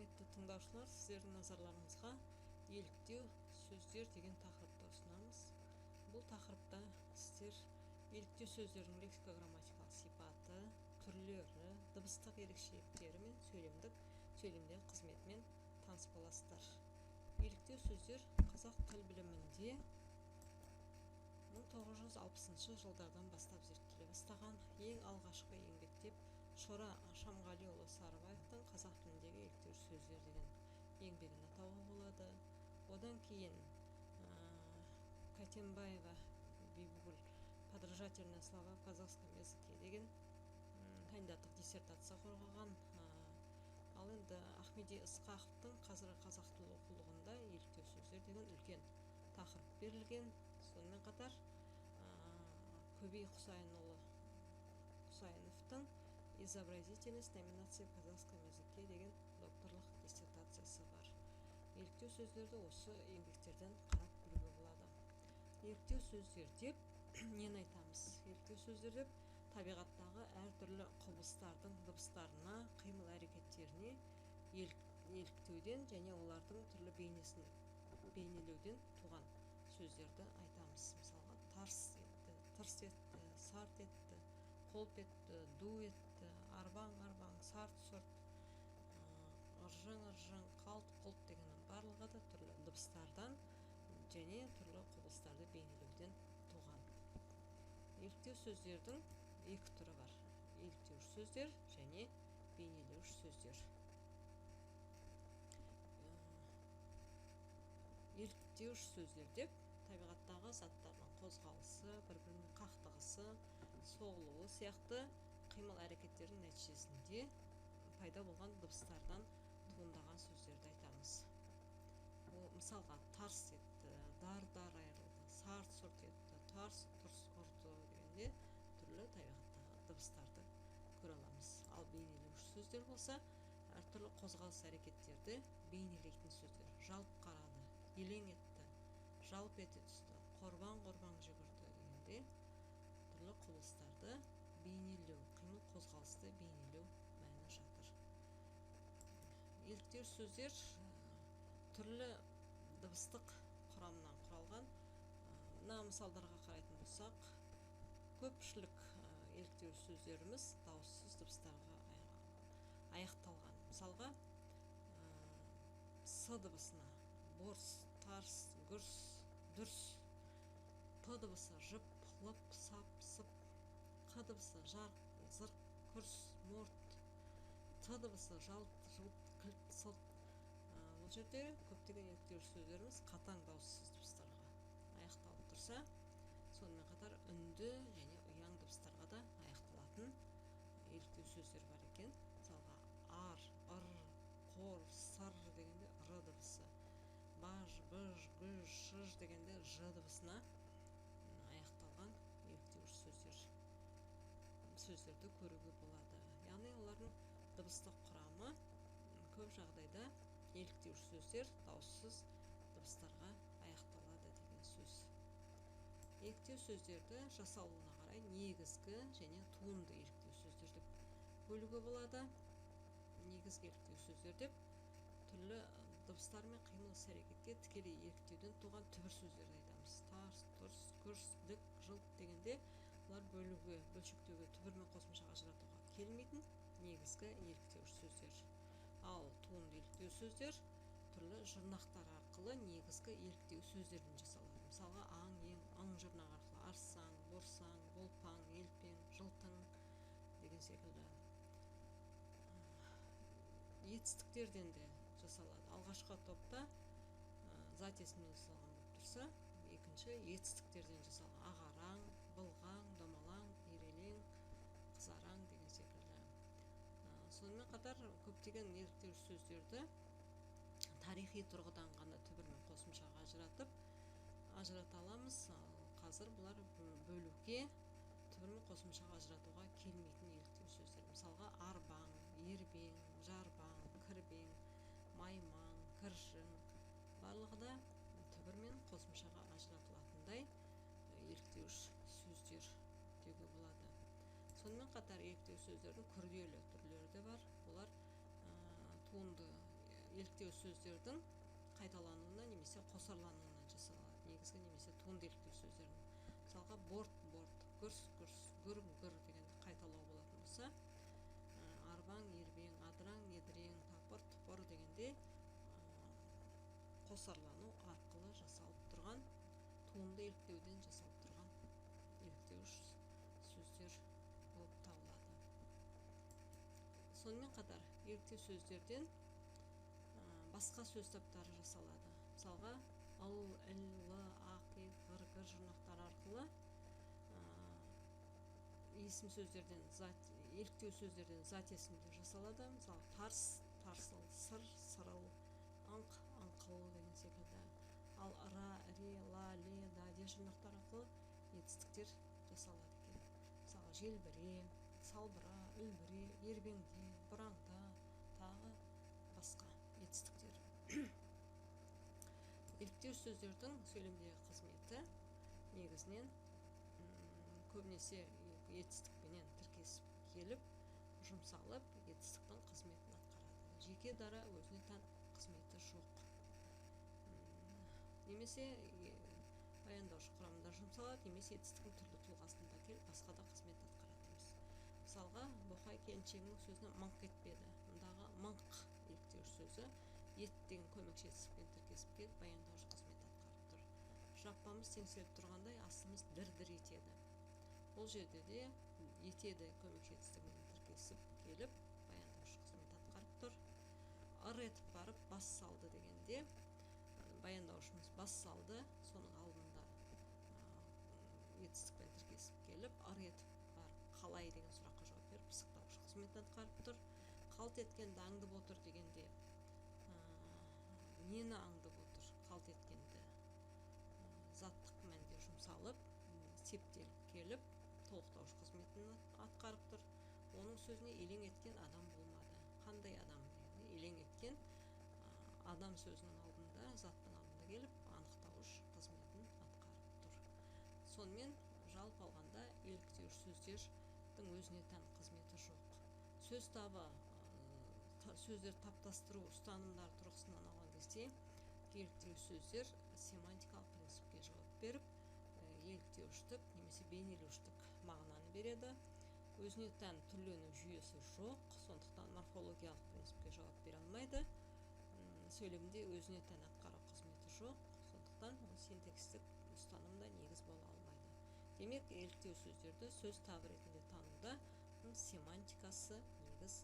құрметті тыңдаушылар, сіздердің назарларыңызға еліктеу сөздер деген тақырыпты ұсынамыз. Бұл тақырыпта сіздер еліктеу сөздердің лексика-грамматикалық сипаты, түрлері, дыбыстық ерекшеліктері мен сөйлемдегі қызметімен таныс боласыздар. Еліктеу сөздер қазақ тіл білімінде 1960 жылдардан бастап зерттеле бастаған ең алғашқы еңбектеп Шора Шамғалиұлы Сарыбаевтың қазақ тіліндегі еліктеу сөздер деген еңбегін атауға болады. Одан кейін Катенбаева Бибігүл подражательные слова в казахском языке деген кандидаттық диссертация қорғаған. Ал енді Ахмеди Ысқақовтың қазіргі қазақ тілі оқулығында еліктеу сөздер деген үлкен тақырып берілген. Сонымен қатар Көбей Құсайынұлы Құсайыновтың изобразительность номинации в казахском языке деген докторлық диссертациясы бар. Еліктеу сөздерді осы еңбектерден қарап білуге болады. Еліктеу сөздер деп нені айтамыз? Еліктеу сөздер деп табиғаттағы әртүрлі құбылыстардың дыбыстарына, қимыл әрекеттеріне еліктеуден және олардың түрлі бейнесін бейнелеуден туған сөздерді айтамыз. Мысалға, тарс етті, тырс етті, сарт етті, қолп етті, ду етті, арбаң, сарт, ыржың, қалт дегеннің барлығы да түрлі дыбыстардан және түрлі құбылыстарды бейнелеуден туған. Еліктеу сөздердің екі түрі бар. Еліктеуіш сөздер және бейнелеуіш сөздер. Еліктеуіш сөздер деп табиғаттағы заттардың қозғалысы, бір-бірінің қақтығысы, соғылуы сияқты қимыл әрекеттердің нәтижесінде пайда болған дыбыстардан туындаған сөздерді айтамыз. Мысалға, тарс етті, дар айырылды, сарт етті, тарс ұрды дегенде түрлі табиғаттағы дыбыстарды көре аламыз. Ал бейнелеуші сөздер болса, әртүрлі қозғалыс әрекеттерді бейнелейтін сөздер. Жалп қарады, елең етті, жалп ете түсті, қорбаң жүгірді дегенде түрлі құбылыстарды бейнелеу, қимыл қозғалысты бейнелеу мәні жатыр. Еліктеуіш сөздер түрлі дыбыстық құрамнан құралған. Мына мысалдарға қарайтын болсақ, көпшілік еліктеуіш сөздеріміз дауыссыз дыбыстарға аяқталған. Мысалға, с дыбысына борс, тарс, гүрс, дүрс, п дыбысы жып, лып, сап, сып, қ дыбысы жарқ, зырқ, күрс, морт, т дыбысы жалт, жылт, кілт, сылт. Бұл жерде көптеген еліктеуіш сөздеріміз қатаң дауыссыз дыбыстарға аяқталып тұрса, сонымен қатар үнді және ұяң дыбыстарға да аяқталатын еліктеу сөздер бар екен. Мысалға, ар, ыр, қор, сыр дегенде р дыбысы, баж, быж, гүж, шыж дегенде ж дыбысына аяқталған еліктеуіш сөздерді көруге болады. Яғни олардың дыбыстық құрамы көп жағдайда еліктеуіш сөздер дауыссыз дыбыстарға аяқталады деген сөз. Еліктеу сөздерді жасалуына қарай негізгі және туынды еліктеу сөздер деп бөлуге болады. Негізгі еліктеу сөздер деп түрлі дыбыстар мен қимыл іс-әрекетке тікелей еліктеуден туған түбір сөздерді айтамыз. Тарс, тұрс, күрс, дік, жылт дегенде олар бөлшектеуге, түбір мен қосымшаға ажыратуға келмейтін негізгі еліктеуіш сөздер. Ал туынды еліктеу сөздер түрлі жұрнақтар арқылы негізгі еліктеу сөздерден жасалады. Мысалға, аң, ең, ың жұрнағы арқылы арсаң, борсаң, болпаң, елпең, жылтың деген секілді етістіктерден де жасалады. Алғашқы топта зат есімнен жасалған болып тұрса, екінші етістіктерден жасалған. Ағараң, былғаң, домалаң, ерелең, қызараң деген секілді. Сонымен қатар көптеген еліктеуіш сөздерді тарихи тұрғыдан ғана түбір мен қосымшаға ажырата аламыз. Қазір бұлар бөлуге, түбір мен қосымшаға ажыратуға келмейтін еліктеуіш сөздер. Мысалға, арбаң, ербең, жарбаң, кірбең, маймаң, кіржің барлығы да түбір мен қосымшаға ажыратылатындай еліктеуіш сөздер деуге болады. Сонымен қатар еліктеу сөздердің күрделі түрлері де бар. Олар туынды еліктеу сөздердің қайталануына немесе қосарлануынан жасалады. Негізгі немесе туынды еліктеу сөздердің. Мысалға борт, гүрс, гүр дегенді қайталау болатын болса, арбаң, ербең, адыраң, едірең, тапыр, тұпыр дегенде қосарлану арқылы жасалып тұрған, туынды еліктеуден жасалып тұрған еліктеуіш сөздер болып табылады. Сонымен қатар еліктеу сөздерден басқа сөз таптары жасалады. Мысалға, ыл, іл, лы, ақ, ет, ғыр жұрнақтары арқылы есім сөздерден, еліктеу сөздерден зат есімдер жасалады. Мысалы, тарс, тарсыл, сыр, сырыл, аңқ, аңқыл деген секілді. Ал ыра, іре, ла, ле, да жұрнақтар арқылы етістіктер жасалады екен. Мысалы, желбіре, салбыра, үлбіре, ербеңде, бұраңда, тағы басқа етістіктер. Еліктеу сөздердің сөйлемдегі қызметі негізінен көбінесе етістікпенен тіркесіп келіп, жұмсалып, етістіктің қызметін атқарады. Жеке дара өзіне тән қызметі жоқ. Немесе баяндаушы құрамында жұмсалады, немесе етістіктің түрлі тұлғасында келіп, басқа да қызмет атқарады. Мысалға, Боқай келіншегінің сөзіне мыңқ етпеді. Мұндағы мыңқ еліктеуіш сөзі ет деген көмекші етістікпен тіркесіп келіп, баяндаушы қызмет атқарып тұр. Жаппамыз теңселіп тұрғандай, астымыз дір-дір етеді. Бұл жерде де етеді көмекші етістігімен тіркесіп келіп, баяндаушы қызмет атқарып тұр. Ыр етіп барып бас салды дегенде, баяндаушымыз бас салды, соның алдында етістікпен тіркесіп келіп, ыр етіп барып қалай деген сұраққа жауап беріп, пысықтаушы қызмет атқарып тұр. Қалт еткенді аңдып отыр дегенде, нені аңдып отыр? Қалт еткенді заттық мәнде жұмсалып, септеліп келіп, толықтаушы қызметін атқарып тұр. Оның сөзіне елең еткен адам болмады. Қандай адам дегенде, елең еткен адам сөзінің алдында, заттың алдында келіп, анықтауыш қызметін атқарып тұр. Сонымен жалпы алғанда еліктеуіш сөздердің өзіне тән қызметі жоқ. Сөз табы, сөздер таптастыру ұстанымдар тұрғысынан алған кезде, еліктеуіш сөздер семантикалық принципке жауап беріп, еліктеуіштік немесе бейнелеуіштік мағынаны береді. Өзіне тән түрлену жүйесі жоқ, сондықтан морфологиялық принципке жауап бере алмайды. Сөйлемде өзіне тән атқару қызметі жоқ, сондықтан синтакстік ұстанымда негіз бола алмайды. Демек, еліктеу сөздерді сөз табы ретінде тануда семантикасы негіз